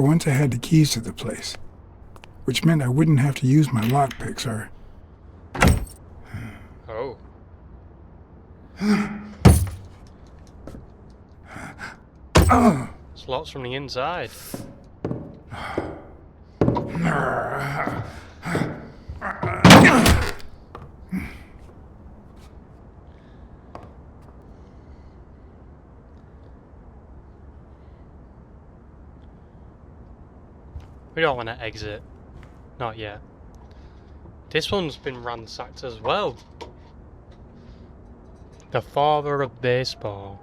For once I had the keys to the place, which meant I wouldn't have to use my lockpicks or... Oh. It's locked from the inside. We don't want to exit. Not yet. This one's been ransacked as well. The Father of Baseball.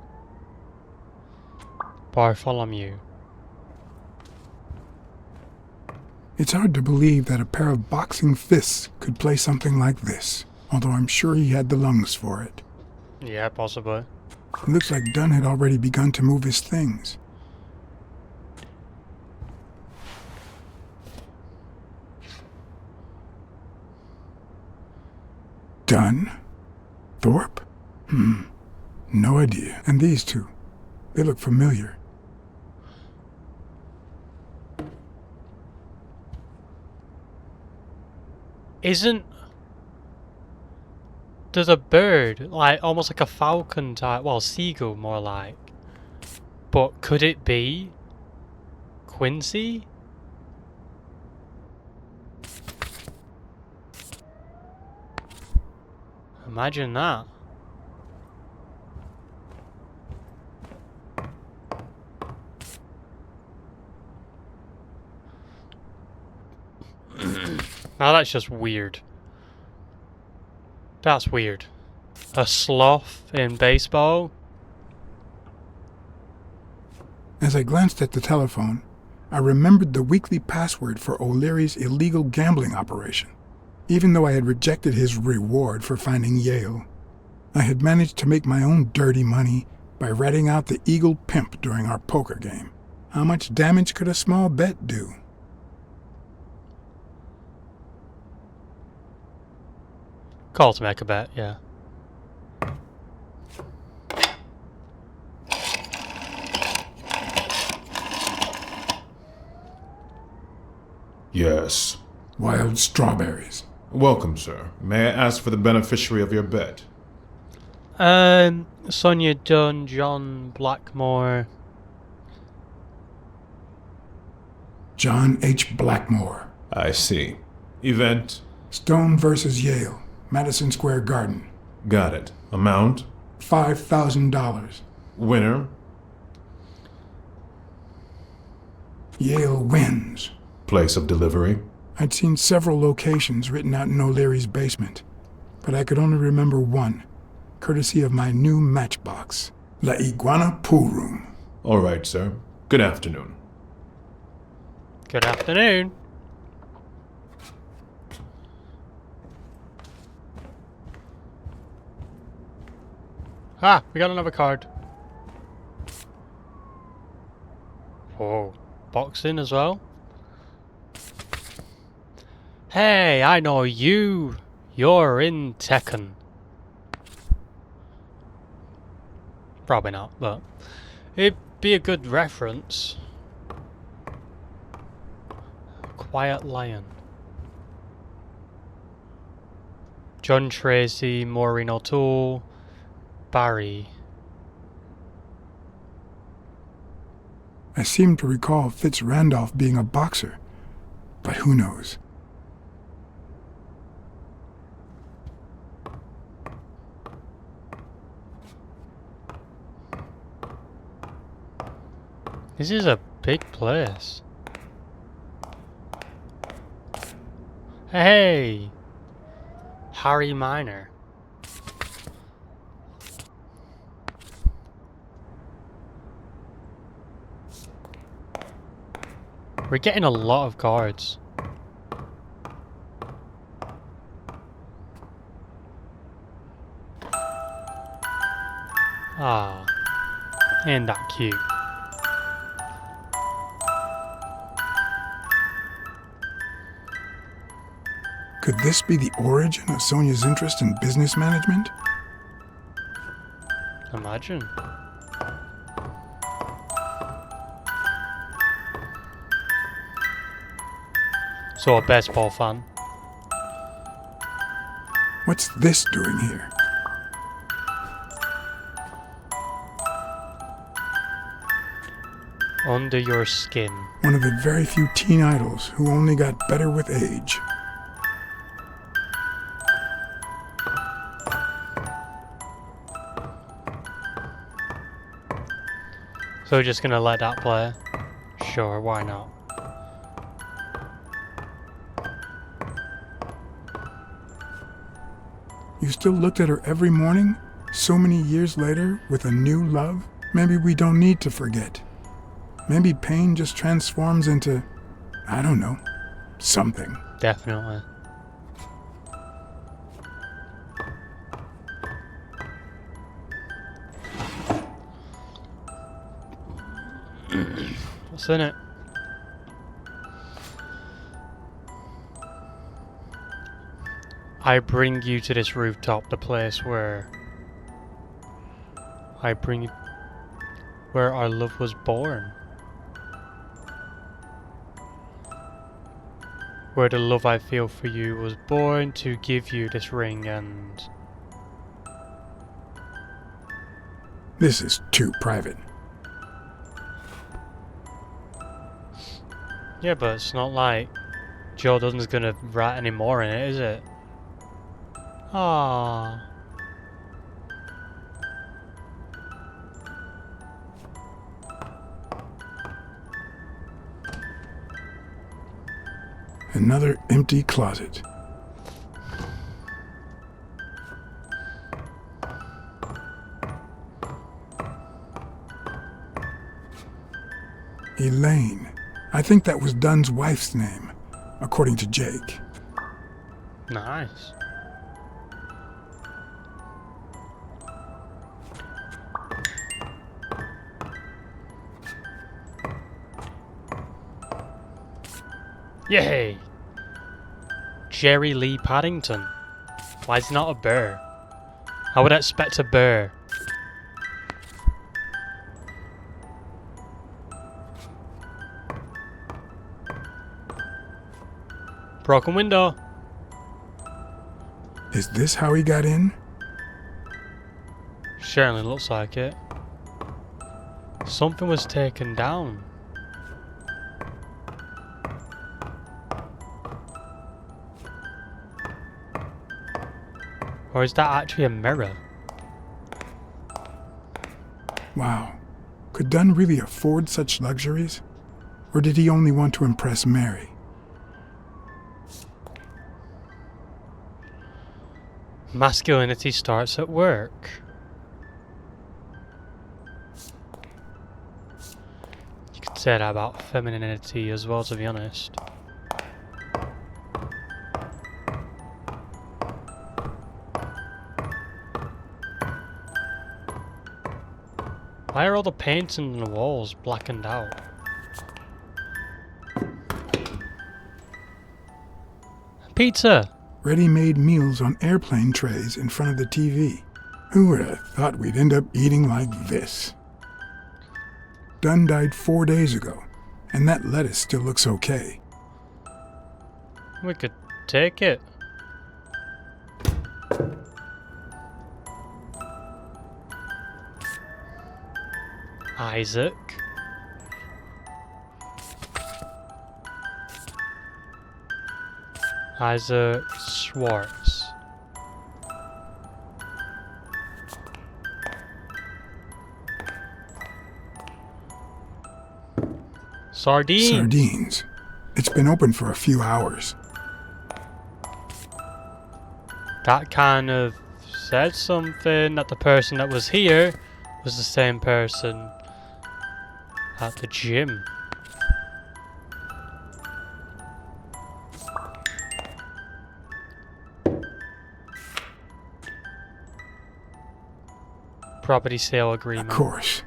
Bartholomew. It's hard to believe that a pair of boxing fists could play something like this, although I'm sure he had the lungs for it. Yeah, possibly. It looks like Dunn had already begun to move his things. Dunn? Thorpe? No idea. And these two, they look familiar. There's a bird, like almost like a falcon type, well, seagull more like. But could it be Quincy? Imagine that. Now that's just weird. That's weird. A sloth in baseball? As I glanced at the telephone, I remembered the weekly password for O'Leary's illegal gambling operation. Even though I had rejected his reward for finding Yale, I had managed to make my own dirty money by ratting out the Eagle Pimp during our poker game. How much damage could a small bet do? Call to make a bet, yeah. Yes. Wild strawberries. Welcome, sir. May I ask for the beneficiary of your bet? Sonia Dunn, John Blackmore. John H. Blackmore. I see. Event? Stone versus Yale, Madison Square Garden. Got it. Amount? $5,000. Winner? Yale wins. Place of delivery? I'd seen several locations written out in O'Leary's basement, but I could only remember one, courtesy of my new matchbox, La Iguana Pool Room. All right, sir. Good afternoon. Good afternoon. Ah, we got another card. Oh, boxing as well. Hey, I know you. You're in Tekken. Probably not, but it'd be a good reference. Quiet Lion. John Tracy, Maureen O'Toole, Barry. I seem to recall Fitz Randolph being a boxer, but who knows? This is a big place. Hey! Harry Minor. We're getting a lot of cards. Ah, ain't that cute? Could this be the origin of Sonia's interest in business management? Imagine. So a baseball fan. What's this doing here? Under your skin. One of the very few teen idols who only got better with age. So we're just gonna let that play? Sure, why not? You still looked at her every morning, so many years later, with a new love? Maybe we don't need to forget. Maybe pain just transforms into, I don't know, something. Definitely. What's in it? I bring you to this rooftop, the place where where our love was born. Where the love I feel for you was born to give you this ring and... This is too private. Yeah, but it's not like Joe Dudden's gonna write any more in it, is it? Ah. Another empty closet. Elaine. I think that was Dunn's wife's name, according to Jake. Nice. Yay! Jerry Lee Paddington. Why is he not a bear? I would expect a bear. Broken window. Is this how he got in? Certainly looks like it. Something was taken down. Or is that actually a mirror? Wow. Could Dunn really afford such luxuries? Or did he only want to impress Mary? Masculinity starts at work. You could say that about femininity as well, to be honest. Why are all the paintings on the walls blackened out? Pizza! Ready-made meals on airplane trays in front of the TV. Who would have thought we'd end up eating like this? Dunn died 4 days ago, and that lettuce still looks okay. We could take it. Isaac. Isaac Schwartz. Sardines. Sardines. It's been open for a few hours. That kind of said something, that the person that was here was the same person at the gym. Property sale agreement. Of course.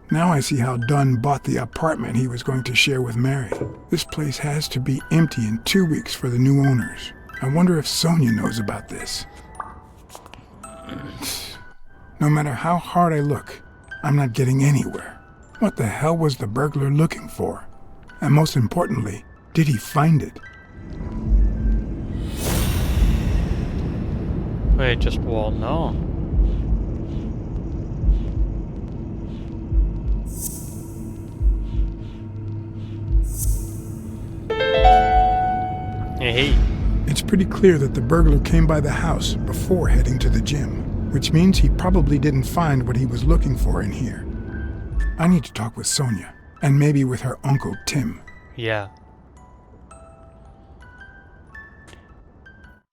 Now I see how Dunn bought the apartment he was going to share with Mary. This place has to be empty in 2 weeks for the new owners. I wonder if Sonia knows about this. No matter how hard I look, I'm not getting anywhere. What the hell was the burglar looking for? And most importantly, did he find it? We just won't know. Hey. It's pretty clear that the burglar came by the house before heading to the gym, which means he probably didn't find what he was looking for in here. I need to talk with Sonia, and maybe with her uncle Tim. Yeah.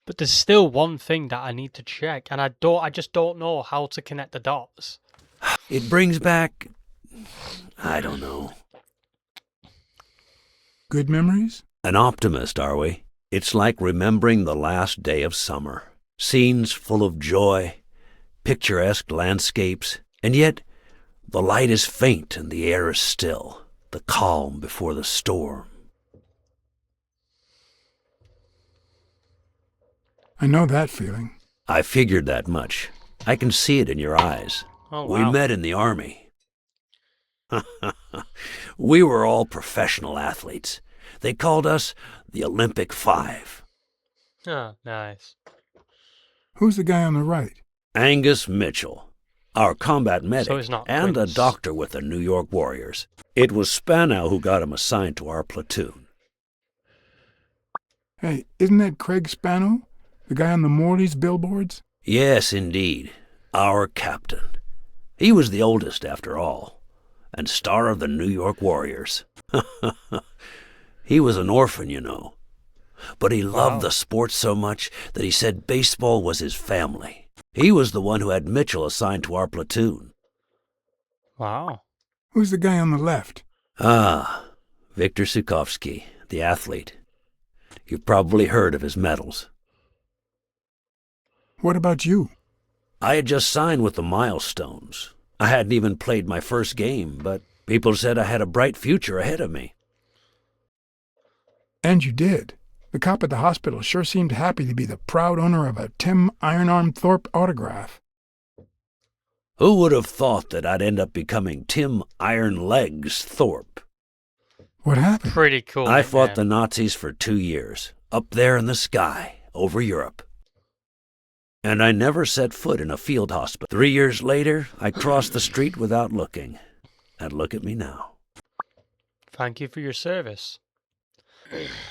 But there's still one thing that I need to check, and I just don't know how to connect the dots. It brings back... I don't know. Good memories? An optimist, are we? It's like remembering the last day of summer. Scenes full of joy, picturesque landscapes, and yet the light is faint and the air is still, the calm before the storm. I know that feeling. I figured that much. I can see it in your eyes. Oh, We wow. met in the Army. We were all professional athletes. They called us the Olympic Five. Oh, nice. Who's the guy on the right? Angus Mitchell, our combat medic, he's not and a Prince. doctor with the New York Warriors. It was Spanow who got him assigned to our platoon. Hey, isn't that Craig Spano? The guy on the Morley's billboards? Yes, indeed, our captain. He was the oldest, after all, and star of the New York Warriors. He was an orphan, you know. But he loved the sport so much that he said baseball was his family. He was the one who had Mitchell assigned to our platoon. Wow. Who's the guy on the left? Ah, Viktor Sukovsky, the athlete. You've probably heard of his medals. What about you? I had just signed with the Milestones. I hadn't even played my first game, but people said I had a bright future ahead of me. And you did. The cop at the hospital sure seemed happy to be the proud owner of a Tim Ironarm Thorpe autograph. Who would have thought that I'd end up becoming Tim Iron Legs Thorpe? What happened? Pretty cool. I fought the nickname. Nazis for 2 years, up there in the sky, over Europe. And I never set foot in a field hospital. 3 years later, I crossed the street without looking. And look at me now. Thank you for your service.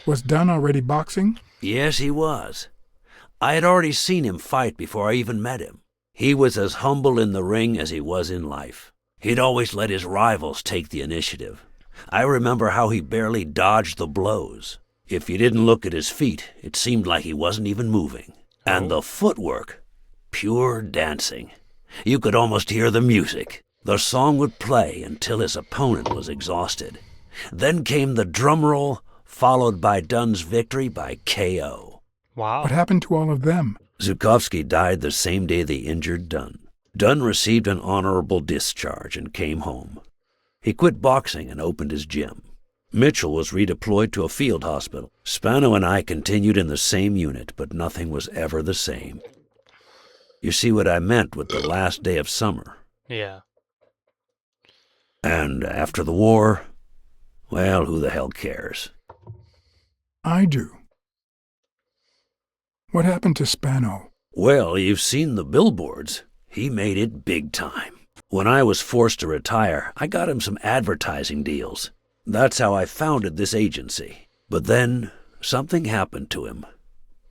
Was Dunn already boxing? Yes, he was. I had already seen him fight before I even met him. He was as humble in the ring as he was in life. He'd always let his rivals take the initiative. I remember how he barely dodged the blows. If you didn't look at his feet, it seemed like he wasn't even moving. And the footwork, pure dancing. You could almost hear the music. The song would play until his opponent was exhausted. Then came the drum roll, followed by Dunn's victory by KO. Wow. What happened to all of them? Zukovsky died the same day they injured Dunn. Dunn received an honorable discharge and came home. He quit boxing and opened his gym. Mitchell was redeployed to a field hospital. Spano and I continued in the same unit, but nothing was ever the same. You see what I meant with the last day of summer. Yeah. And after the war, well, who the hell cares? I do. What happened to Spano? Well, you've seen the billboards. He made it big time. When I was forced to retire, I got him some advertising deals. That's how I founded this agency. But then, something happened to him.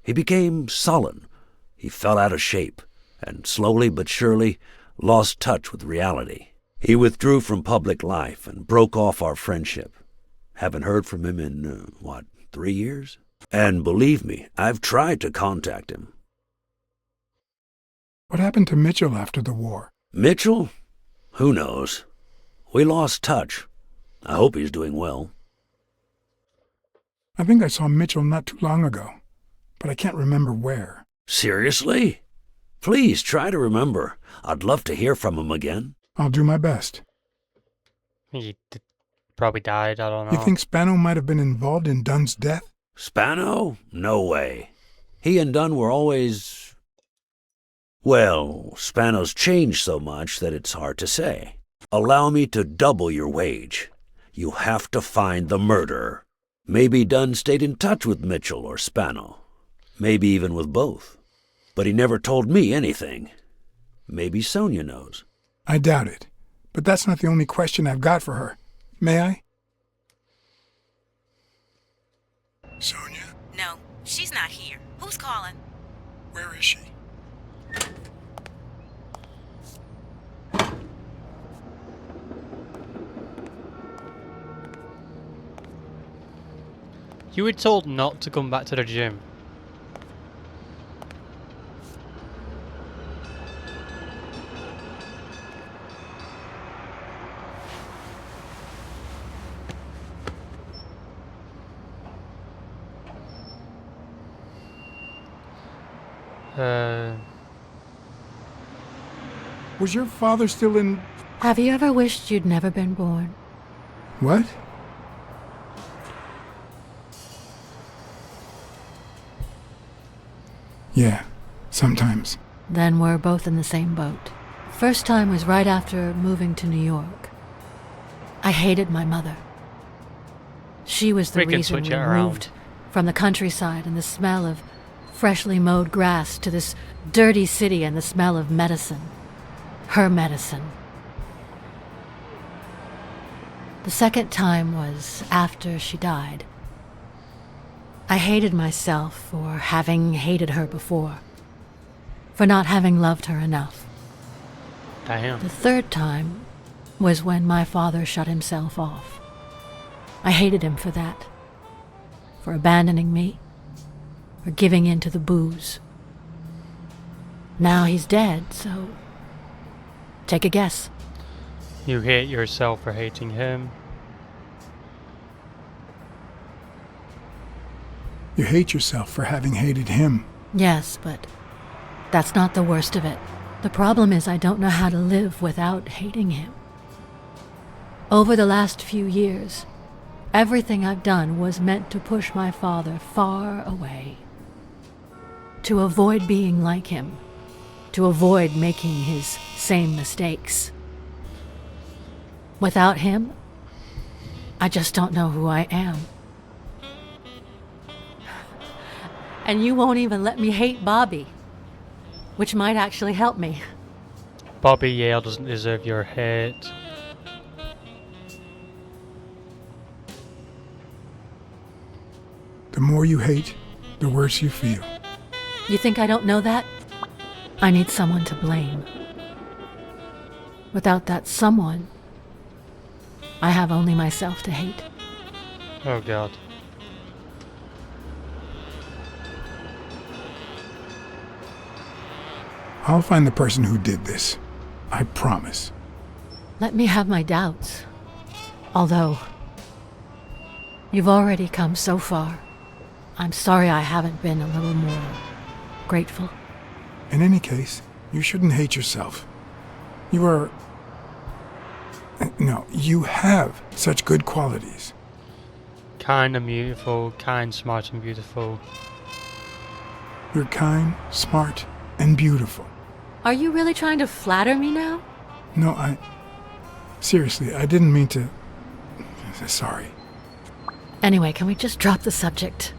He became sullen. He fell out of shape, and slowly but surely lost touch with reality. He withdrew from public life and broke off our friendship. Haven't heard from him in, 3 years? And believe me, I've tried to contact him. What happened to Mitchell after the war? Mitchell? Who knows? We lost touch. I hope he's doing well. I think I saw Mitchell not too long ago, but I can't remember where. Seriously? Please try to remember. I'd love to hear from him again. I'll do my best. He probably died, I don't know. You think Spano might have been involved in Dunn's death? Spano? No way. He and Dunn were always... Well, Spano's changed so much that it's hard to say. Allow me to double your wage. You have to find the murderer. Maybe Dunn stayed in touch with Mitchell or Spano. Maybe even with both. but he never told me anything. Maybe Sonia knows. I doubt it. But that's not the only question I've got for her. May I? Sonia? No, she's not here. Who's calling? Where is she? You were told not to come back to the gym. Was your father still in... Have you ever wished you'd never been born? What? Yeah, sometimes. Then we're both in the same boat. First time was right after moving to New York. I hated my mother. She was the We can reason switch we it around. moved from the countryside and the smell of freshly mowed grass to this dirty city and the smell of medicine. Her medicine. The second time was after she died. I hated myself for having hated her before, for not having loved her enough. Damn. The third time was when my father shut himself off. I hated him for that, for abandoning me, for giving in to the booze. Now he's dead, so take a guess. You hate yourself for hating him. You hate yourself for having hated him. Yes, but that's not the worst of it. The problem is I don't know how to live without hating him. Over the last few years, everything I've done was meant to push my father far away. To avoid being like him. To avoid making his same mistakes. Without him, I just don't know who I am. And you won't even let me hate Bobby, which might actually help me. Bobby Yale doesn't deserve your hate. The more you hate, the worse you feel. You think I don't know that? I need someone to blame. Without that someone, I have only myself to hate. Oh god. I'll find the person who did this. I promise. Let me have my doubts. Although, you've already come so far. I'm sorry I haven't been a little more grateful. In any case, you shouldn't hate yourself. You are... No, you have such good qualities. Kind and beautiful, kind, smart and beautiful. You're kind, smart, and beautiful. Are you really trying to flatter me now? No, Seriously, I didn't mean to... Sorry. Anyway, can we just drop the subject?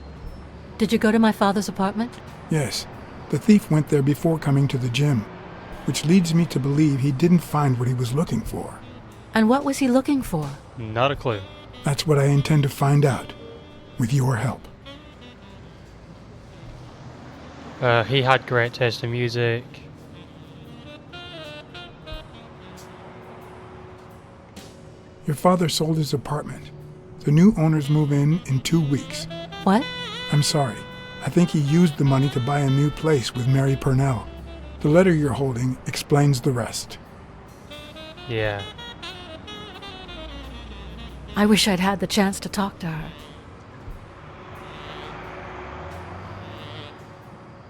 Did you go to my father's apartment? Yes, the thief went there before coming to the gym, which leads me to believe he didn't find what he was looking for. And what was he looking for? Not a clue. That's what I intend to find out, with your help. He had great taste in music. Your father sold his apartment. The new owners move in 2 weeks. What? I'm sorry. I think he used the money to buy a new place with Mary Purnell. The letter you're holding explains the rest. Yeah. I wish I'd had the chance to talk to her.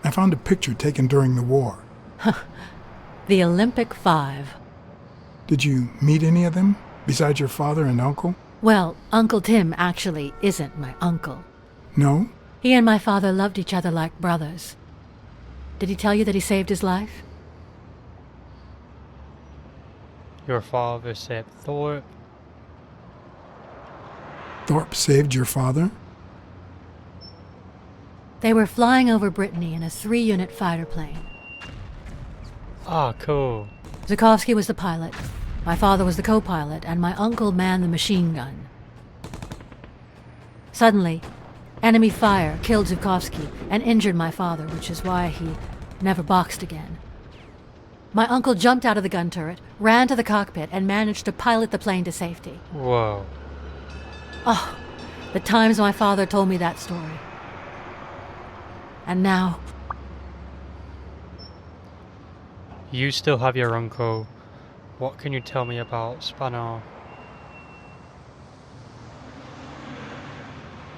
I found a picture taken during the war. The Olympic Five. Did you meet any of them, besides your father and uncle? Well, Uncle Tim actually isn't my uncle. No? He and my father loved each other like brothers. Did he tell you that he saved his life? Your father said Thorpe. Thorpe saved your father? They were flying over Brittany in a 3-unit fighter plane. Ah, cool. Zukovsky was the pilot, my father was the co-pilot, and my uncle manned the machine gun. Suddenly, enemy fire killed Zukovsky and injured my father, which is why he never boxed again. My uncle jumped out of the gun turret, ran to the cockpit, and managed to pilot the plane to safety. Whoa. Oh, the times my father told me that story. And now, You still have your uncle. What can you tell me about Spano?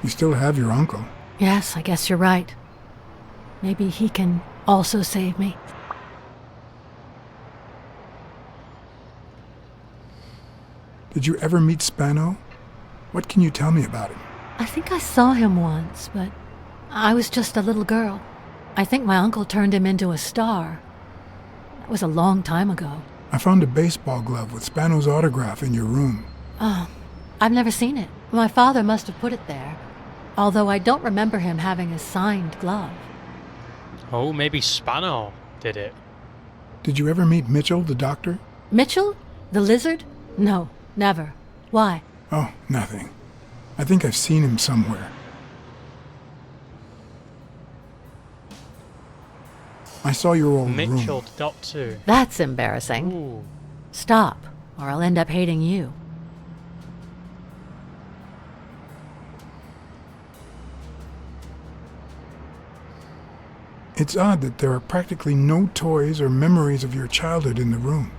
You still have your uncle. yes, I guess you're right. Maybe he can also save me. Did you ever meet Spano? What can you tell me about him? I think I saw him once, but I was just a little girl. I think my uncle turned him into a star. That was a long time ago. I found a baseball glove with Spano's autograph in your room. Oh, I've never seen it. My father must have put it there, although I don't remember him having a signed glove. Oh, maybe Spano did it. Did you ever meet Mitchell, the doctor? Mitchell? The lizard? No, never. Why? Oh, nothing. I think I've seen him somewhere. I saw your old Mitchell, room. the doctor. That's embarrassing. Ooh. Stop, or I'll end up hating you. It's odd that there are practically no toys or memories of your childhood in the room,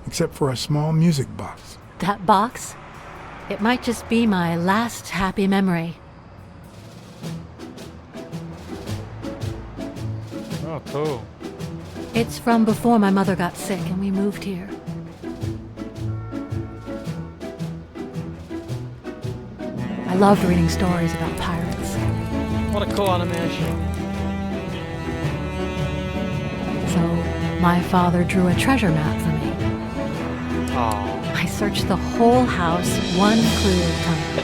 except for a small music box. That box? It might just be my last happy memory. Oh, cool. It's from before my mother got sick and we moved here. I loved reading stories about pirates. What a cool animation. So my father drew a treasure map for me. Oh. I searched the whole house one clue at a time.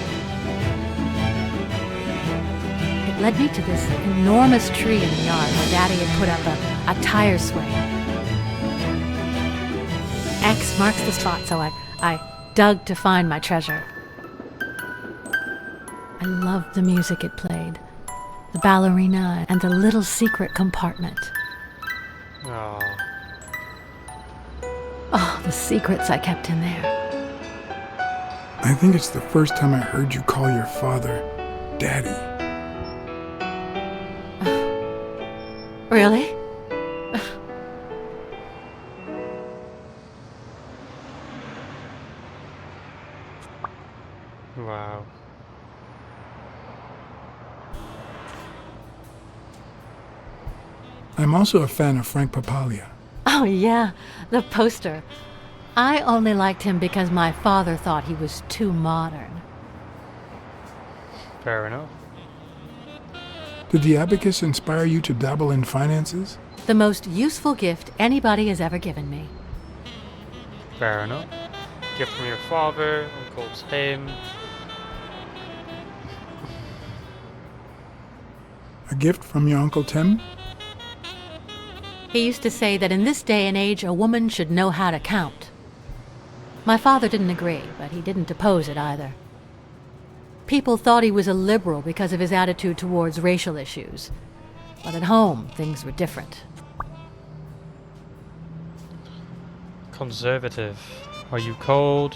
It led me to this enormous tree in the yard where Daddy had put up a tire swing. X marks the spot, so I dug to find my treasure. I loved the music it played, the ballerina, and the little secret compartment. Oh. Oh, the secrets I kept in there. I think it's the first time I heard you call your father Daddy. Really? Wow. I'm also a fan of Frank Papalia. Oh, yeah, the poster. I only liked him because my father thought he was too modern. Fair enough. Did the abacus inspire you to dabble in finances? The most useful gift anybody has ever given me. Fair enough. Gift from your father, Uncle Tim. A gift from your Uncle Tim? He used to say that in this day and age, a woman should know how to count. My father didn't agree, but he didn't oppose it either. People thought he was a liberal because of his attitude towards racial issues. But at home, things were different. Conservative. Are you cold?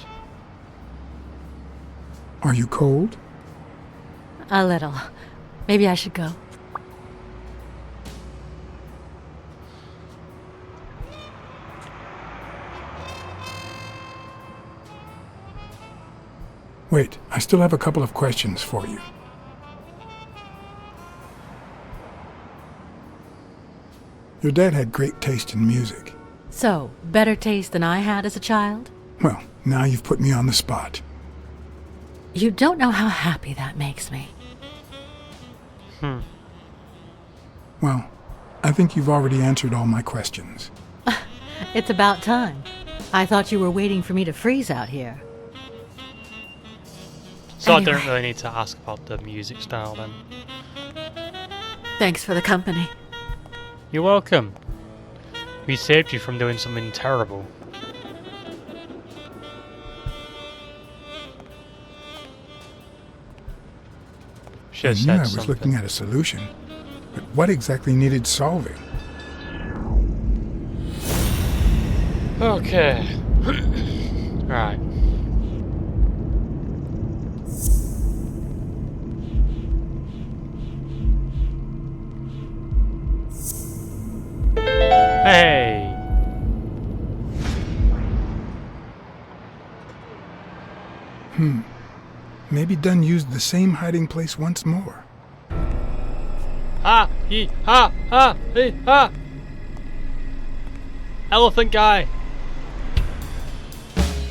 Are you cold? A little. Maybe I should go. Wait, I still have a couple of questions for you. Your dad had great taste in music. So, better taste than I had as a child? Well, now you've put me on the spot. You don't know how happy that makes me. Well, I think you've already answered all my questions. It's about time. I thought you were waiting for me to freeze out here. So I Anyway. don't really need to ask about the music style then. Thanks for the company. You're welcome. We saved you from doing something terrible. I Should have knew I said was something. looking at a solution, but what exactly needed solving? Okay. Right. Hey. Maybe Dunn used the same hiding place once more. Ha! He! Ha! Ha! He! Ha! Elephant guy!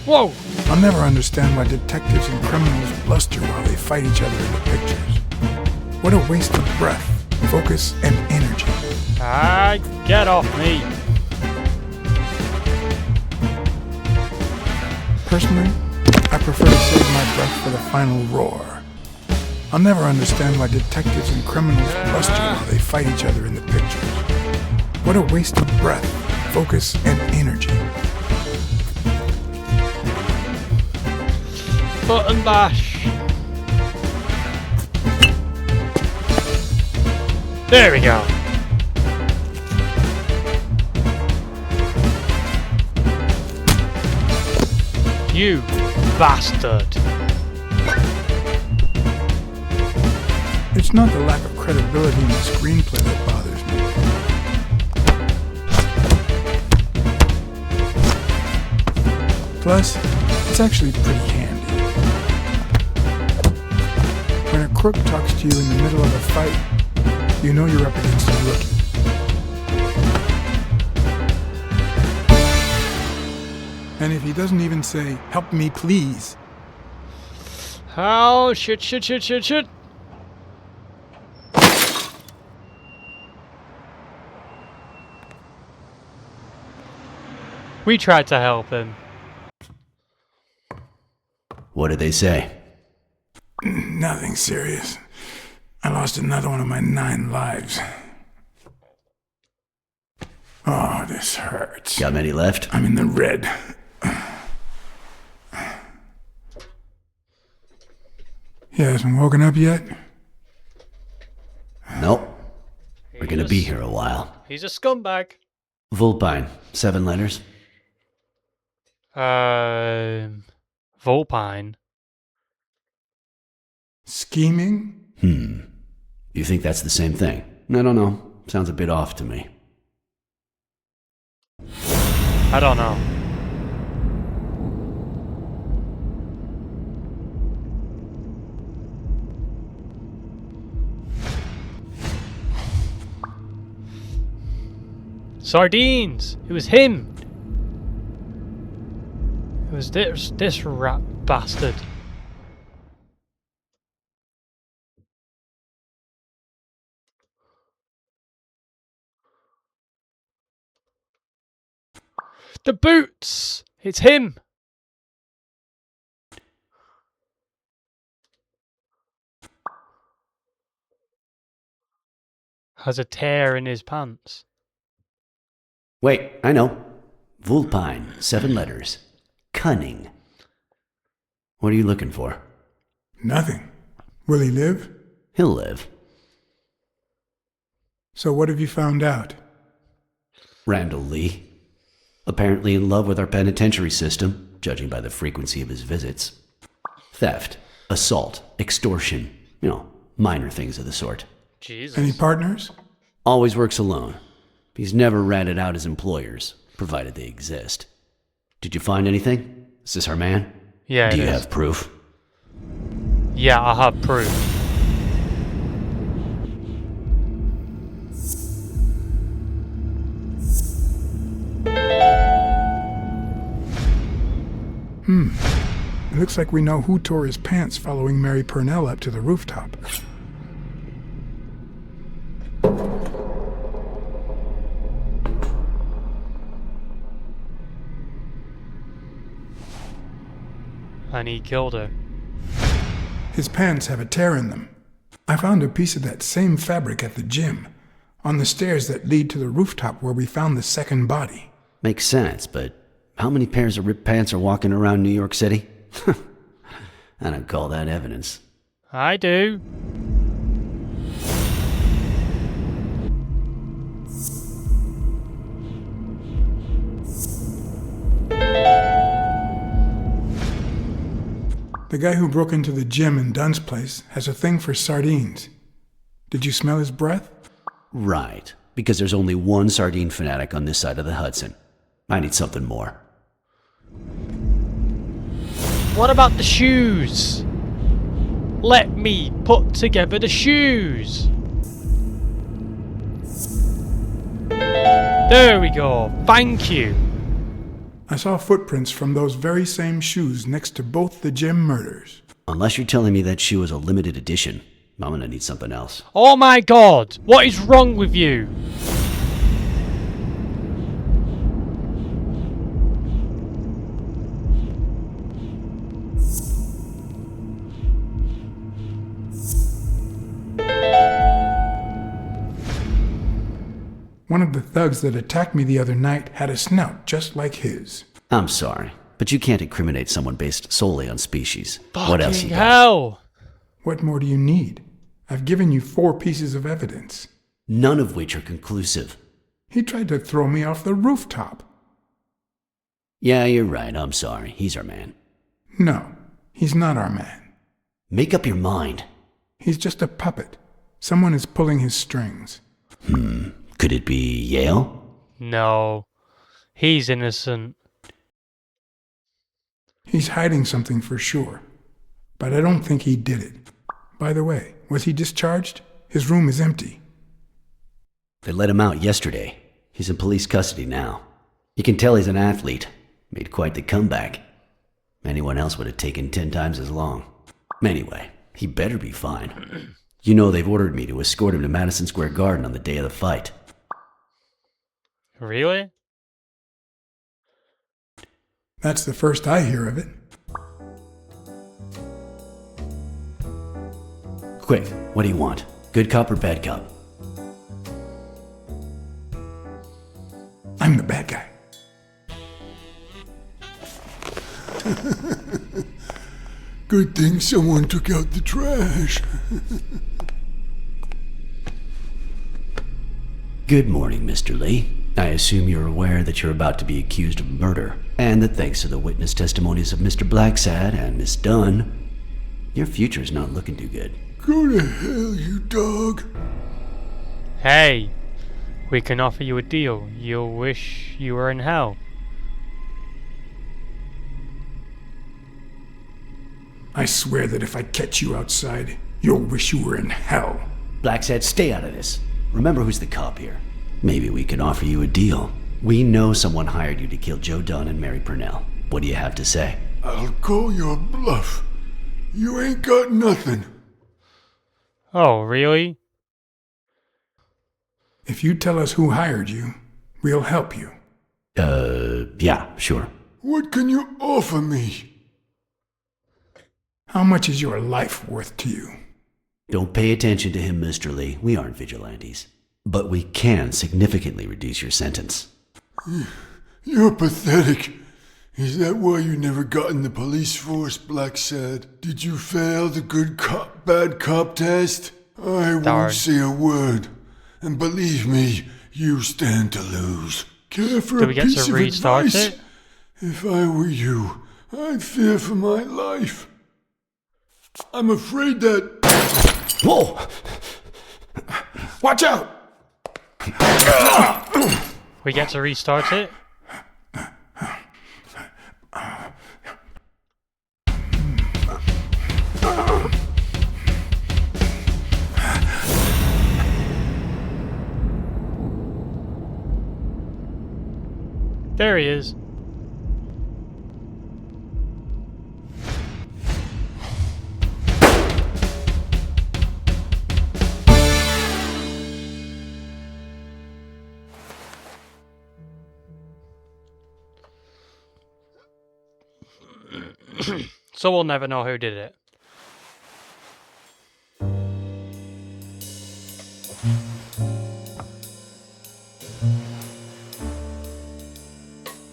Whoa! I'll never understand why detectives and criminals bluster while they fight each other in the pictures. What a waste of breath, focus, and energy. Ah! Get off me! Personally, I prefer to save my breath for the final roar. I'll never understand why detectives and criminals bluster while they fight each other in the pictures. What a waste of breath, focus, and energy. Button bash! There we go! You bastard! It's not the lack of credibility in the screenplay that bothers me. Plus, it's actually pretty handy. When a crook talks to you in the middle of a fight, you know you're up against a rookie. And if he doesn't even say, "Help me, please," Oh, shit. We tried to help him. What did they say? nothing serious. I lost another one of my 9 lives. Oh, this hurts. Got many left? I'm in the red. He hasn't woken up yet? Nope. We're gonna be here a while. He's a scumbag. Vulpine, 7 letters. Vulpine. Scheming? You think that's the same thing? I don't know. Sounds a bit off to me. I don't know. Sardines! It was him! It was this rat bastard. The boots! It's him! Has a tear in his pants. Wait, I know. Vulpine, 7 letters. Cunning. What are you looking for? Nothing. Will he live? He'll live. So what have you found out? Randall Lee. Apparently in love with our penitentiary system, judging by the frequency of his visits. Theft, assault, extortion. You know, minor things of the sort. Jesus. Any partners? Always works alone. He's never ratted out his employers, provided they exist. Did you find anything? Is this our man? Yeah, Do it you is. have proof? Yeah, I have proof. It looks like we know who tore his pants following Mary Purnell up to the rooftop. And he killed her. His pants have a tear in them. I found a piece of that same fabric at the gym, on the stairs that lead to the rooftop where we found the second body. Makes sense, but how many pairs of ripped pants are walking around New York City? I don't call that evidence. I do. The guy who broke into the gym in Dunn's place has a thing for sardines. Did you smell his breath? Right, because there's only one sardine fanatic on this side of the Hudson. I need something more. What about the shoes? Let me put together the shoes. There we go. Thank you. I saw footprints from those very same shoes next to both the gym murders. Unless you're telling me that shoe is a limited edition, I'm gonna need something else. Oh my god. What is wrong with you? One of the thugs that attacked me the other night had a snout just like his. I'm sorry, but you can't incriminate someone based solely on species. What else you Fucking got? hell. What more do you need? I've given you 4 pieces of evidence. None of which are conclusive. He tried to throw me off the rooftop. Yeah, you're right, I'm sorry. He's our man. No, he's not our man. Make up your mind. He's just a puppet. Someone is pulling his strings. Could it be Yale? No. He's innocent. He's hiding something for sure. But I don't think he did it. By the way, was he discharged? His room is empty. They let him out yesterday. He's in police custody now. You can tell he's an athlete. Made quite the comeback. Anyone else would have taken 10 times as long. Anyway, he better be fine. You know they've ordered me to escort him to Madison Square Garden on the day of the fight. Really? That's the first I hear of it. Quick, what do you want? Good cop or bad cop? I'm the bad guy. Good thing someone took out the trash. Good morning, Mr. Lee. I assume you're aware that you're about to be accused of murder, and that thanks to the witness testimonies of Mr. Blacksad and Miss Dunn, your future's not looking too good. Go to hell, you dog. Hey, we can offer you a deal. You'll wish you were in hell. I swear that if I catch you outside, you'll wish you were in hell. Blacksad, stay out of this. Remember who's the cop here. Maybe we can offer you a deal. We know someone hired you to kill Joe Dunn and Mary Purnell. What do you have to say? I'll call your bluff. You ain't got nothing. Oh, really? If you tell us who hired you, we'll help you. Yeah, sure. What can you offer me? How much is your life worth to you? Don't pay attention to him, Mr. Lee. We aren't vigilantes. But we can significantly reduce your sentence. You're pathetic. Is that why you never got in the police force, Blacksad? Did you fail the good cop, bad cop test? I Darn. won't say a word. And believe me, you stand to lose. Care for Do a we get piece to of restart advice? it? If I were you, I'd fear for my life. I'm afraid that... Whoa! Watch out! We get to restart it? There he is. So we'll never know who did it.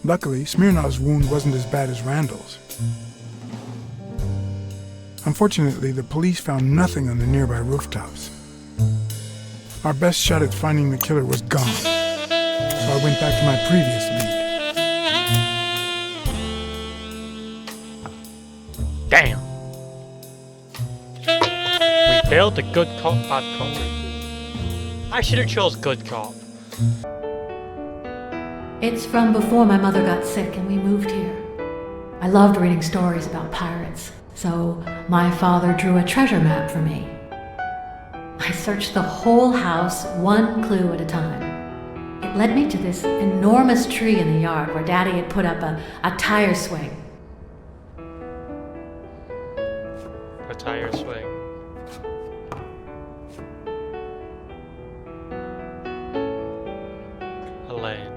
Luckily, Smirnov's wound wasn't as bad as Randall's. Unfortunately, the police found nothing on the nearby rooftops. Our best shot at finding the killer was gone, so I went back to my previous lead. Damn. We failed the good cop, bad cop routine. I should have chose good cop. It's from before my mother got sick and we moved here. I loved reading stories about pirates, so my father drew a treasure map for me. I searched the whole house, one clue at a time. It led me to this enormous tree in the yard where Daddy had put up a tire swing. A tire swing. A lane.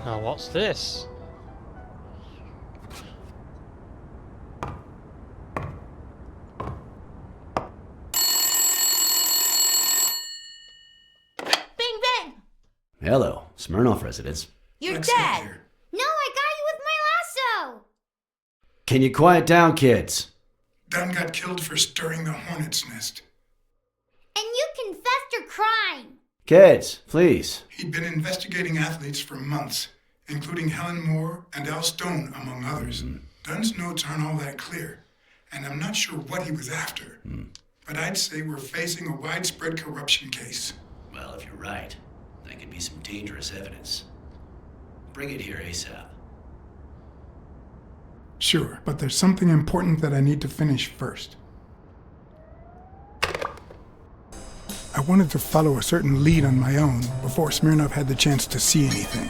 Now what's this? Bing bang! Hello, Smirnoff residence. You're Blacksad dead! here. No, I got you with my lasso! Can you quiet down, kids? Dunn got killed for stirring the hornet's nest. And you confessed your crime! Kids, please. He'd been investigating athletes for months, including Helen Moore and Al Stone, among others. Dunn's notes aren't all that clear, and I'm not sure what he was after. But I'd say we're facing a widespread corruption case. Well, if you're right, that could be some dangerous evidence. Bring it here ASAP. Sure, but there's something important that I need to finish first. I wanted to follow a certain lead on my own before Smirnov had the chance to see anything.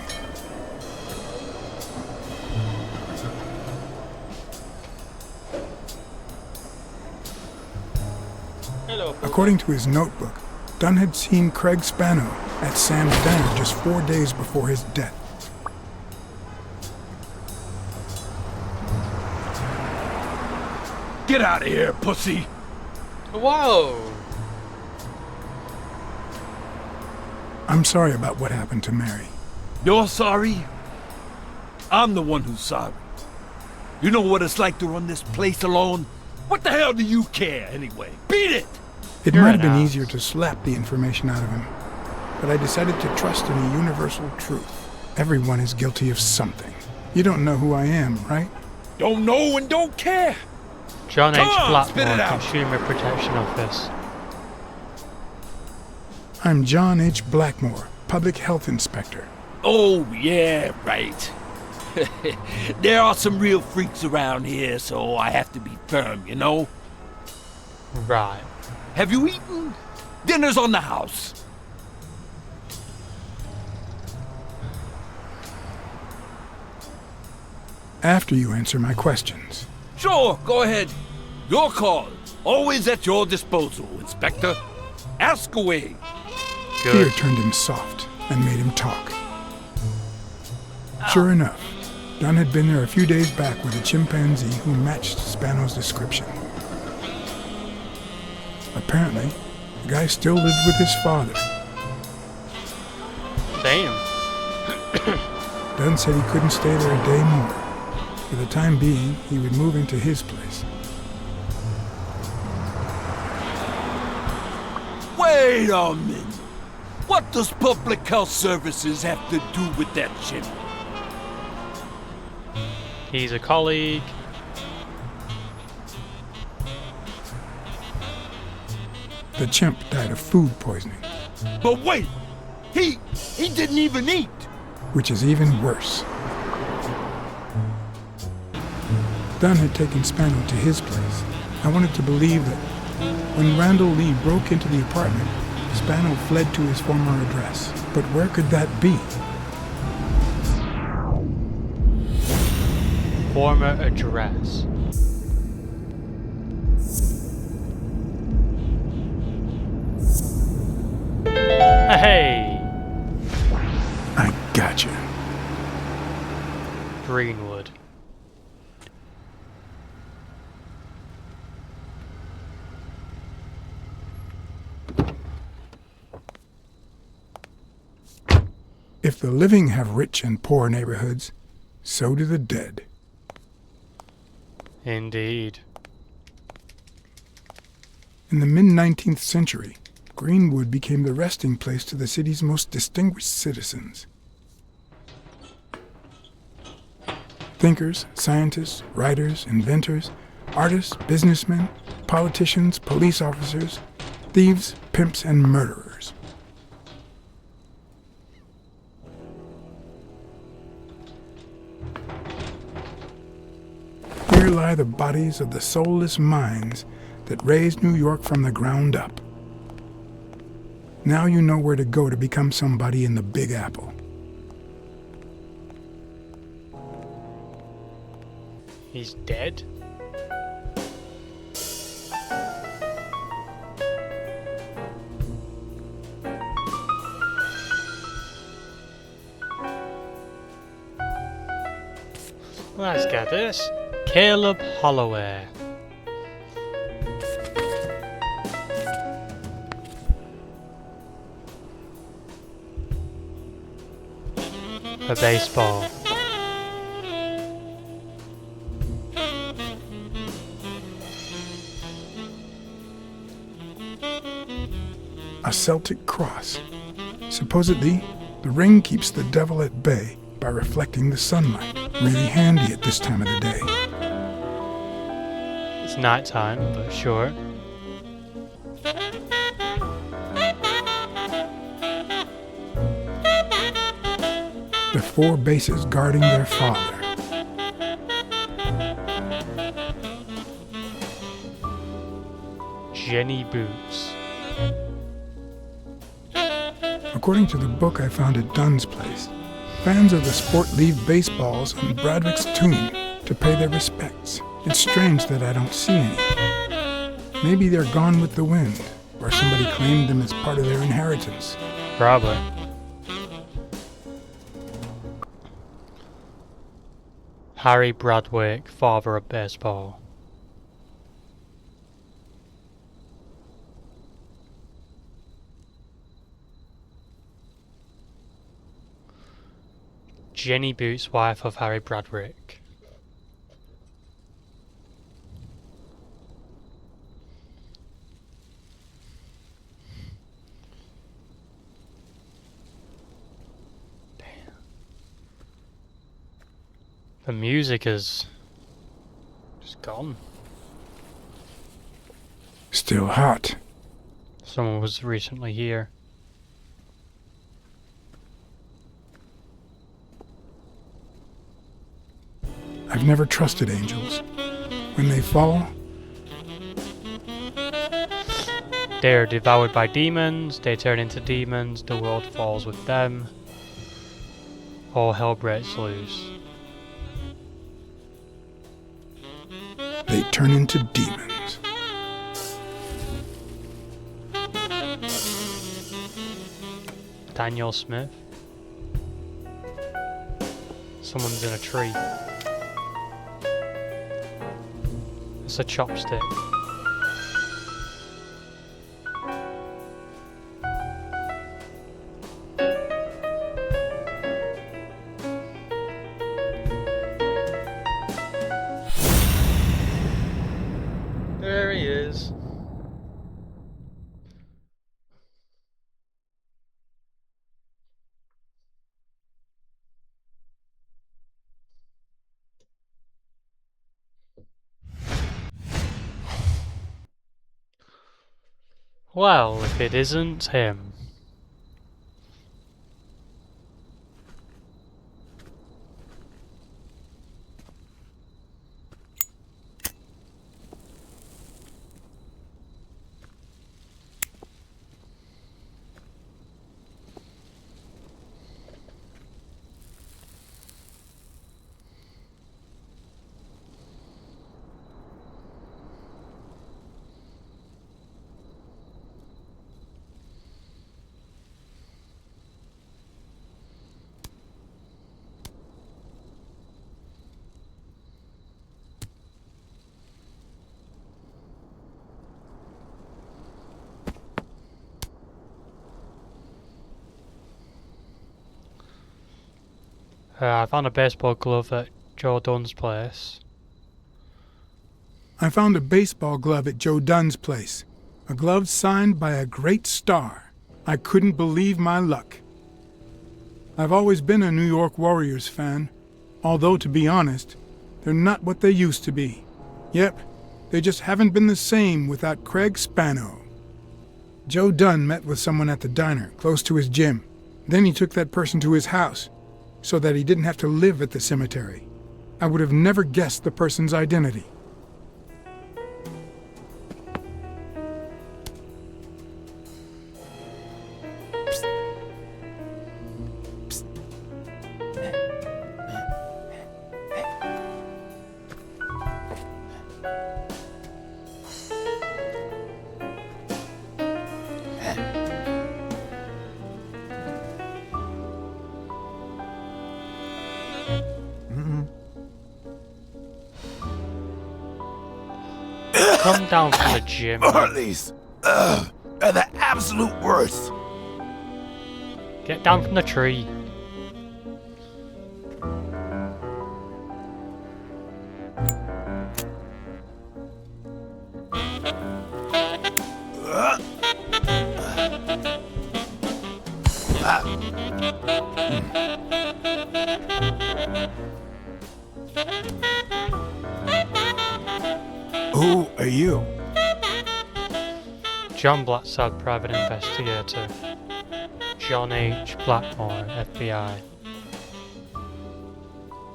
Hello. According to his notebook, Dunn had seen Craig Spano at Sam's Diner just 4 days before his death. Get out of here, pussy! Whoa! I'm sorry about what happened to Mary. You're sorry? I'm the one who's sorry. You know what it's like to run this place alone? What the hell do you care, anyway? Beat it! It You're might have an been ass. easier to slap the information out of him, but I decided to trust in a universal truth. Everyone is guilty of something. You don't know who I am, right? Don't know and don't care! John H. Come on, spit Blackmore, it out. Consumer Protection Office. I'm John H. Blackmore, Public Health Inspector. Oh, yeah, right. There are some real freaks around here, so I have to be firm, you know? Right. Have you eaten? Dinner's on the house. After you answer my questions. Sure, go ahead. Your call. Always at your disposal, Inspector. Ask away. Fear Good. turned him soft and made him talk. Sure enough, Dunn had been there a few days back with a chimpanzee who matched Spano's description. Apparently, the guy still lived with his father. Damn. Dunn said he couldn't stay there a day more. For the time being, he would move into his place. Wait a minute. What does Public Health Services have to do with that shit? He's a colleague. The chimp died of food poisoning, But wait! He didn't even eat! which is even worse. Dunn had taken Spano to his place. I wanted to believe that when Randall Lee broke into the apartment, Spano fled to his former address. But where could that be? Former address. Hey! I gotcha. Greenwood. If the living have rich and poor neighborhoods, so do the dead. Indeed. In the mid-19th century, Greenwood became the resting place to the city's most distinguished citizens. Thinkers, scientists, writers, inventors, artists, businessmen, politicians, police officers, thieves, pimps, and murderers. Here lie the bodies of the soulless minds that raised New York from the ground up. Now you know where to go to become somebody in the Big Apple. He's dead? Let's get this. Caleb Holloway. A baseball. A Celtic cross. Supposedly, the ring keeps the devil at bay by reflecting the sunlight. Really handy at this time of the day. It's nighttime, but sure. The four bases guarding their father. Jenny Boots. According to the book I found at Dunn's place, fans of the sport leave baseballs on Bradwick's tomb to pay their respects. It's strange that I don't see any. Maybe they're gone with the wind, or somebody claimed them as part of their inheritance. Probably. Harry Bradwick, father of baseball. Jenny Boots, wife of Harry Bradwick. Damn. The music is just gone. Still hot. Someone was recently here. I've never trusted angels. When they fall, They are devoured by demons, they turn into demons, the world falls with them. All hell breaks loose. they turn into demons. Daniel Smith. Someone's in a tree. It's a chopstick. There he is. Well, if it isn't him. I found a baseball glove at Joe Dunn's place. I found a baseball glove at Joe Dunn's place. A glove signed by a great star. I couldn't believe my luck. I've always been a New York Warriors fan, although to be honest, they're not what they used to be. Yep, they just haven't been the same without Craig Spano. Joe Dunn met with someone at the diner, close to his gym. Then he took that person to his house, so that he didn't have to live at the cemetery. I would have never guessed the person's identity. Come down from the gym. Harleys! Are the absolute worst. Get down from the tree. Who are you? John Blacksad, private investigator. John H. Blackmore, FBI.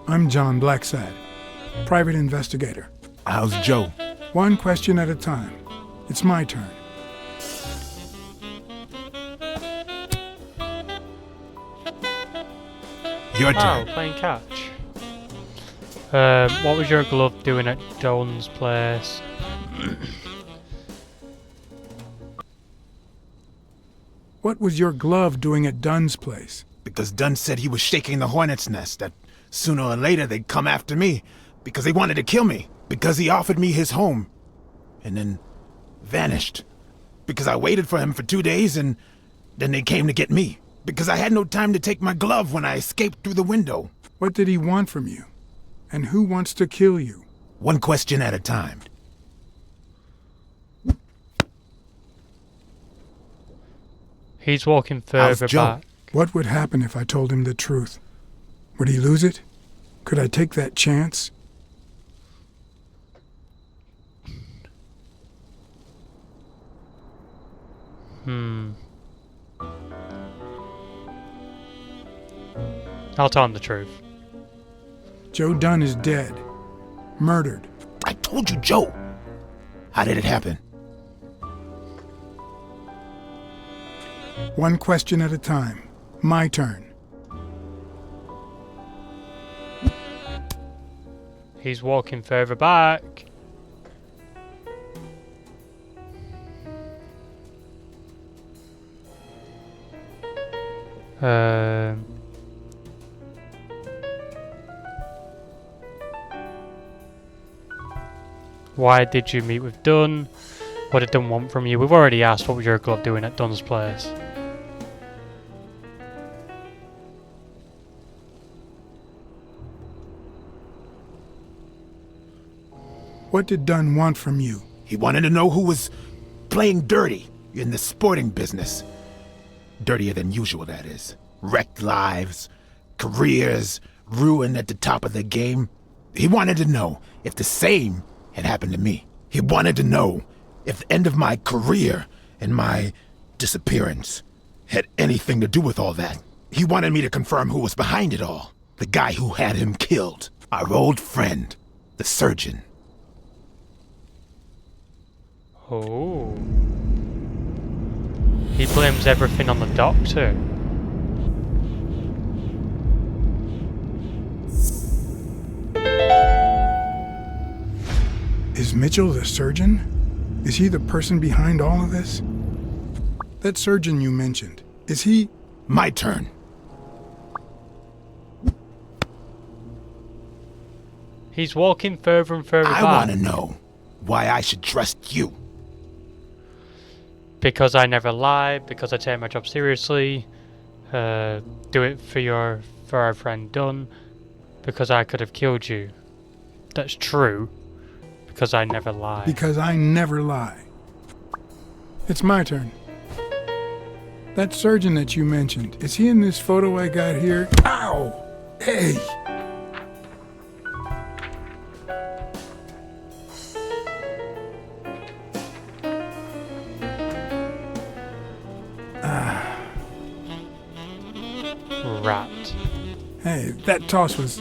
I'm John Blacksad, private investigator. How's Joe? One question at a time. It's my turn. Your Oh, turn. playing catch. What was your glove doing at Dunn's place? What was your glove doing at Dunn's place? Because Dunn said he was shaking the hornet's nest, that sooner or later they'd come after me, because they wanted to kill me, because he offered me his home, and then vanished. Because I waited for him for 2 days, and then they came to get me. Because I had no time to take my glove when I escaped through the window. What did he want from you? And who wants to kill you? One question at a time. He's walking How's further Joe? back. What would happen if I told him the truth? Would he lose it? Could I take that chance? I'll tell him the truth. Joe Dunn is dead. Murdered. I told you, Joe. How did it happen? One question at a time. My turn. He's walking further back. Why did you meet with Dunn? What did Dunn want from you? We've already asked what was your glove doing at Dunn's place. What did Dunn want from you? He wanted to know who was playing dirty in the sporting business. Dirtier than usual, that is. Wrecked lives, careers, ruined at the top of the game. He wanted to know if the same had happened to me. He wanted to know if the end of my career and my disappearance had anything to do with all that. He wanted me to confirm who was behind it all. The guy who had him killed. Our old friend, the surgeon. Oh. He blames everything on the doctor. Is Mitchell the surgeon? Is he the person behind all of this? That surgeon you mentioned, is he... My turn. He's walking further and further I back. want to know why I should trust you. Because I never lie, because I take my job seriously, do it for your for our friend Dunn because I could have killed you. That's true, because I never lie. Because I never lie. It's my turn. That surgeon that you mentioned, is he in this photo I got here? Ow! Hey! Rat. Hey, that toss was...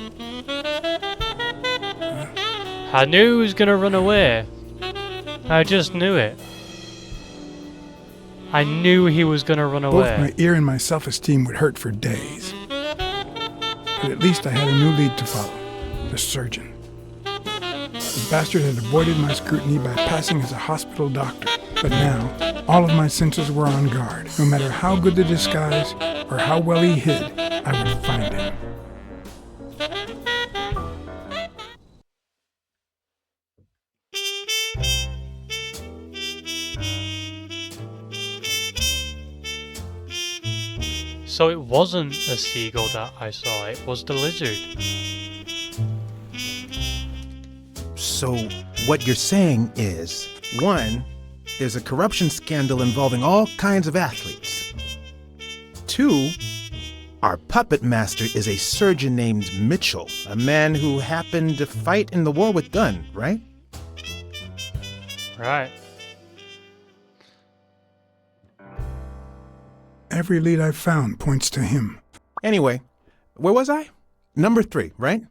I knew he was gonna run away. I just knew it. I knew he was gonna run Both away. my ear and my self-esteem would hurt for days. But at least I had a new lead to follow. The surgeon. The bastard had avoided my scrutiny by passing as a hospital doctor. But now, all of my senses were on guard. No matter how good the disguise or how well he hid, I would find him. So it wasn't a seagull that I saw, it was the lizard. So, what you're saying is, 1, there's a corruption scandal involving all kinds of athletes. 2, our puppet master is a surgeon named Mitchell, a man who happened to fight in the war with Dunn, right? Right. Every lead I've found points to him. Anyway, where was I? Number 3, right?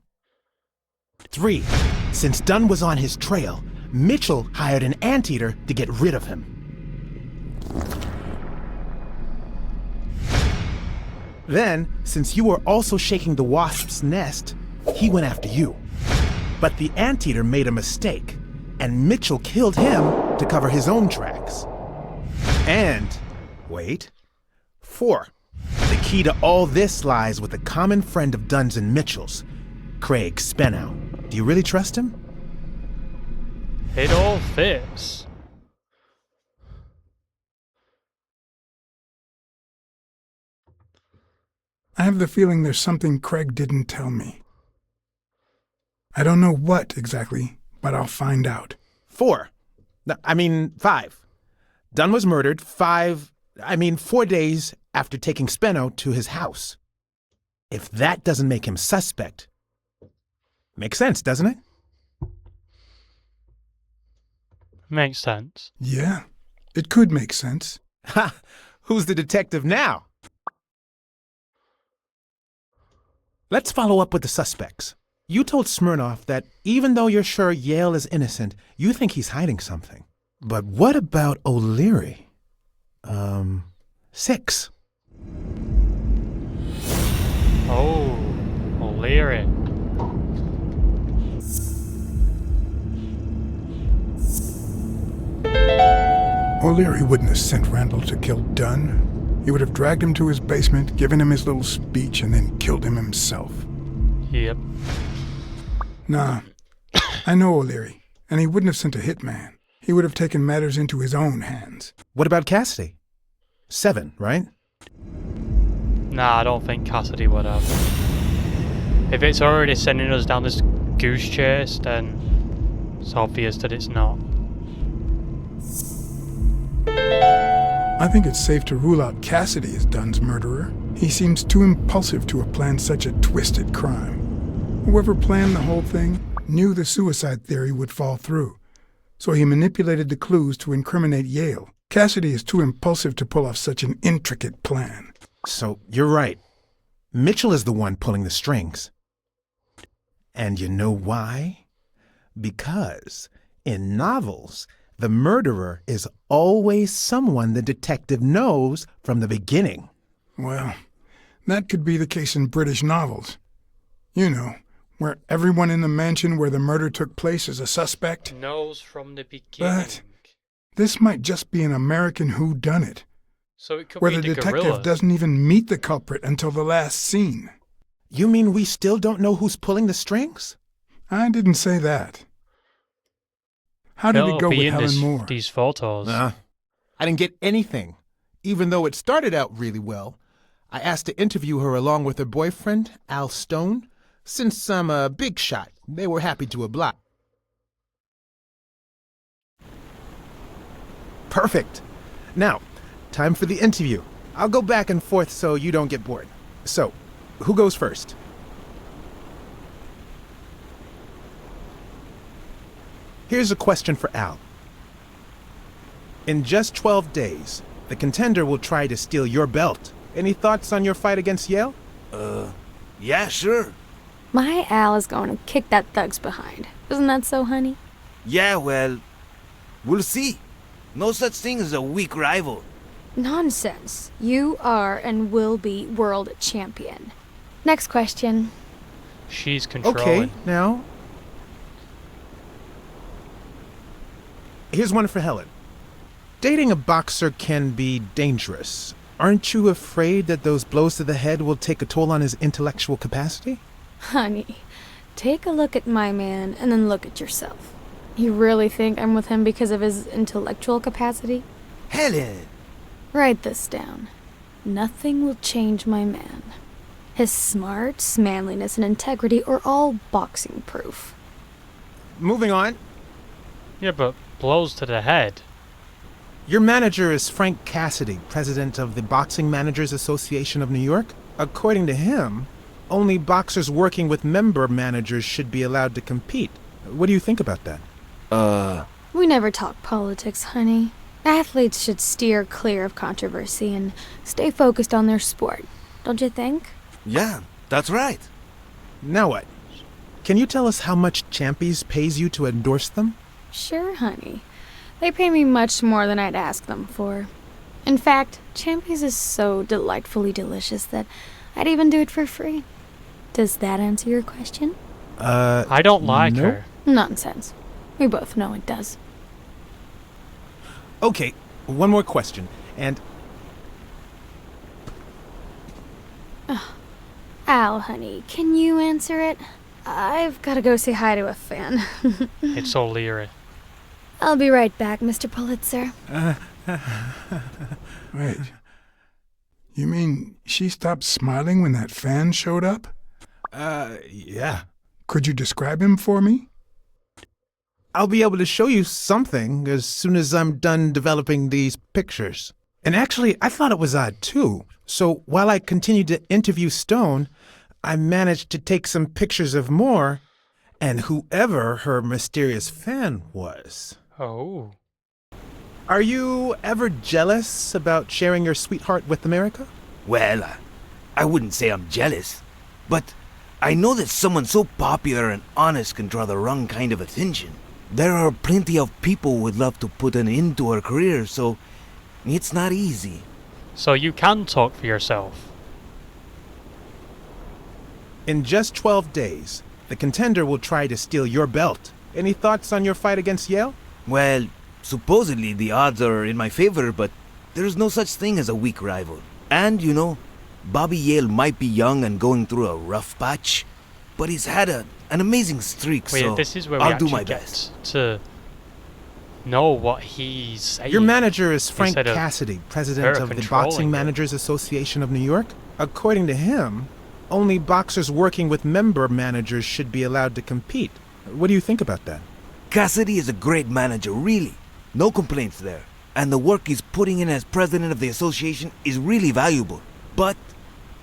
3. Since Dunn was on his trail, Mitchell hired an anteater to get rid of him. Then, since you were also shaking the wasp's nest, he went after you. But the anteater made a mistake, and Mitchell killed him to cover his own tracks. And, wait, 4. The key to all this lies with a common friend of Dunn's and Mitchell's, Craig Spenow. Do you really trust him? It all fits. I have the feeling there's something Craig didn't tell me. I don't know what exactly, but I'll find out. 4. No, 5. Dunn was murdered 4 days after taking Speno to his house. If that doesn't make him suspect, makes sense, doesn't it? Makes sense. Yeah, it could make sense. Ha! Who's the detective now? Let's follow up with the suspects. You told Smirnoff that even though you're sure Yale is innocent, you think he's hiding something. But what about O'Leary? 6. Oh, O'Leary. O'Leary wouldn't have sent Randall to kill Dunn. He would have dragged him to his basement, given him his little speech, and then killed him himself. Yep. Nah, I know O'Leary, and he wouldn't have sent a hitman. He would have taken matters into his own hands. What about Cassidy? 7, right? Nah, I don't think Cassidy would have. If it's already sending us down this goose chase, then it's obvious that it's not. I think it's safe to rule out Cassidy as Dunn's murderer. He seems too impulsive to have planned such a twisted crime. Whoever planned the whole thing knew the suicide theory would fall through, so he manipulated the clues to incriminate Yale. Cassidy is too impulsive to pull off such an intricate plan. So, you're right. Mitchell is the one pulling the strings. And you know why? Because in novels, the murderer is always someone the detective knows from the beginning. Well, that could be the case in British novels. You know, where everyone in the mansion where the murder took place is a suspect. Knows from the beginning. But this might just be an American whodunit, So it could where be the the detective gorillas. doesn't even meet the culprit until the last scene. You mean we still don't know who's pulling the strings? I didn't say that. How did It'll it go be with in Helen Moore? these photos. I didn't get anything. Even though it started out really well, I asked to interview her along with her boyfriend, Al Stone. Since I'm a big shot, they were happy to oblige. Perfect. Now, time for the interview. I'll go back and forth so you don't get bored. So, who goes first? Here's a question for Al. In just 12 days, the contender will try to steal your belt. Any thoughts on your fight against Yale? Yeah, sure. My Al is going to kick that thug's behind. Isn't that so, honey? Yeah, well, we'll see. No such thing as a weak rival. Nonsense. You are and will be world champion. Next question. She's controlling. Okay, now. Here's one for Helen. Dating a boxer can be dangerous. Aren't you afraid that those blows to the head will take a toll on his intellectual capacity? Honey, take a look at my man and then look at yourself. You really think I'm with him because of his intellectual capacity? Helen! Write this down. Nothing will change my man. His smarts, manliness, and integrity are all boxing proof. Moving on. Yeah, but blows to the head. Your manager is Frank Cassidy, president of the Boxing Managers Association of New York. According to him, only boxers working with member managers should be allowed to compete. What do you think about that? We never talk politics, honey. Athletes should steer clear of controversy and stay focused on their sport. Don't you think? Yeah, that's right. Now what? Can you tell us how much Champies pays you to endorse them? Sure, honey. They pay me much more than I'd ask them for. In fact, Champies is so delightfully delicious that I'd even do it for free. Does that answer your question? I don't like nope. her. Nonsense. We both know it does. Okay, one more question, and... Al, honey, can you answer it? I've got to go say hi to a fan. It's O'Leary. I'll be right back, Mr. Pulitzer. Wait. You mean she stopped smiling when that fan showed up? Yeah. Could you describe him for me? I'll be able to show you something as soon as I'm done developing these pictures. And actually, I thought it was odd, too. So while I continued to interview Stone, I managed to take some pictures of Moore and whoever her mysterious fan was. Oh. Are you ever jealous about sharing your sweetheart with America? Well, I wouldn't say I'm jealous, but I know that someone so popular and honest can draw the wrong kind of attention. There are plenty of people who would love to put an end to her career, so it's not easy. So you can talk for yourself. In just 12 days, the contender will try to steal your belt. Any thoughts on your fight against Yale? Well, supposedly the odds are in my favor, but there's no such thing as a weak rival. And, you know, Bobby Yale might be young and going through a rough patch, but he's had an amazing streak, Wait, so this is where we I'll do actually my get best. to know what he's saying. Your manager is Frank Instead of Cassidy, president her of the controlling Boxing it. Managers Association of New York. According to him, only boxers working with member managers should be allowed to compete. What do you think about that? Cassidy is a great manager, really. No complaints there. And the work he's putting in as president of the association is really valuable. But,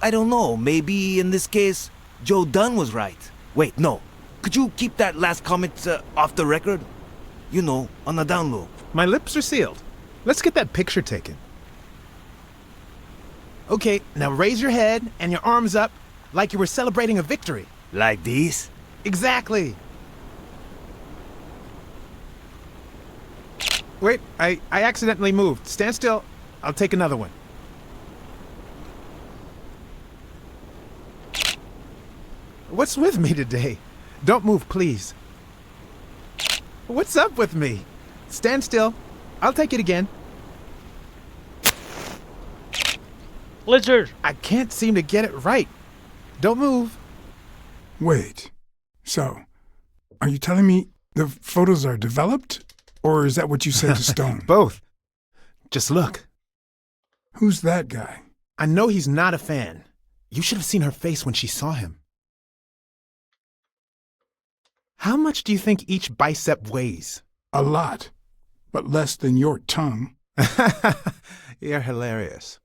I don't know, maybe in this case, Joe Dunn was right. Wait, no. Could you keep that last comment off the record? You know, on the down low. My lips are sealed. Let's get that picture taken. Okay, now raise your head and your arms up like you were celebrating a victory. Like this? Exactly. Wait, I accidentally moved. Stand still. I'll take another one. What's with me today? Don't move, please. What's up with me? Stand still. I'll take it again. Lizard! I can't seem to get it right. Don't move. Wait. So, are you telling me the photos are developed? Or is that what you said to Stone? Both. Just look. Who's that guy? I know he's not a fan. You should have seen her face when she saw him. How much do you think each bicep weighs? A lot, but less than your tongue. You're hilarious.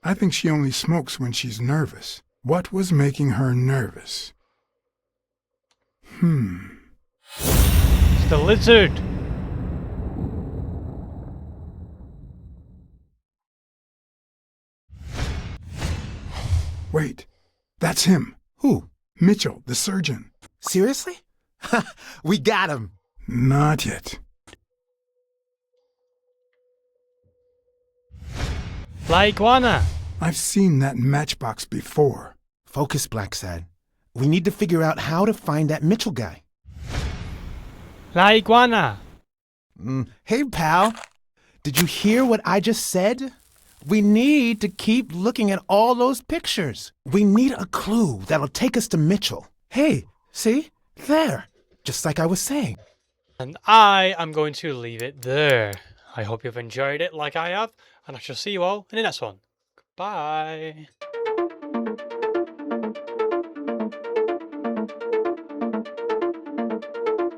I think she only smokes when she's nervous. What was making her nervous? It's the lizard. Wait, that's him. Who? Mitchell, the surgeon. Seriously? We got him. Not yet. La iguana. I've seen that matchbox before. Focus, Blacksad. We need to figure out how to find that Mitchell guy. La iguana. Hey, pal. Did you hear what I just said? We need to keep looking at all those pictures. We need a clue that'll take us to Mitchell. Hey, see? There. Just like I was saying. And I am going to leave it there. I hope you've enjoyed it like I have, and I shall see you all in the next one. Goodbye.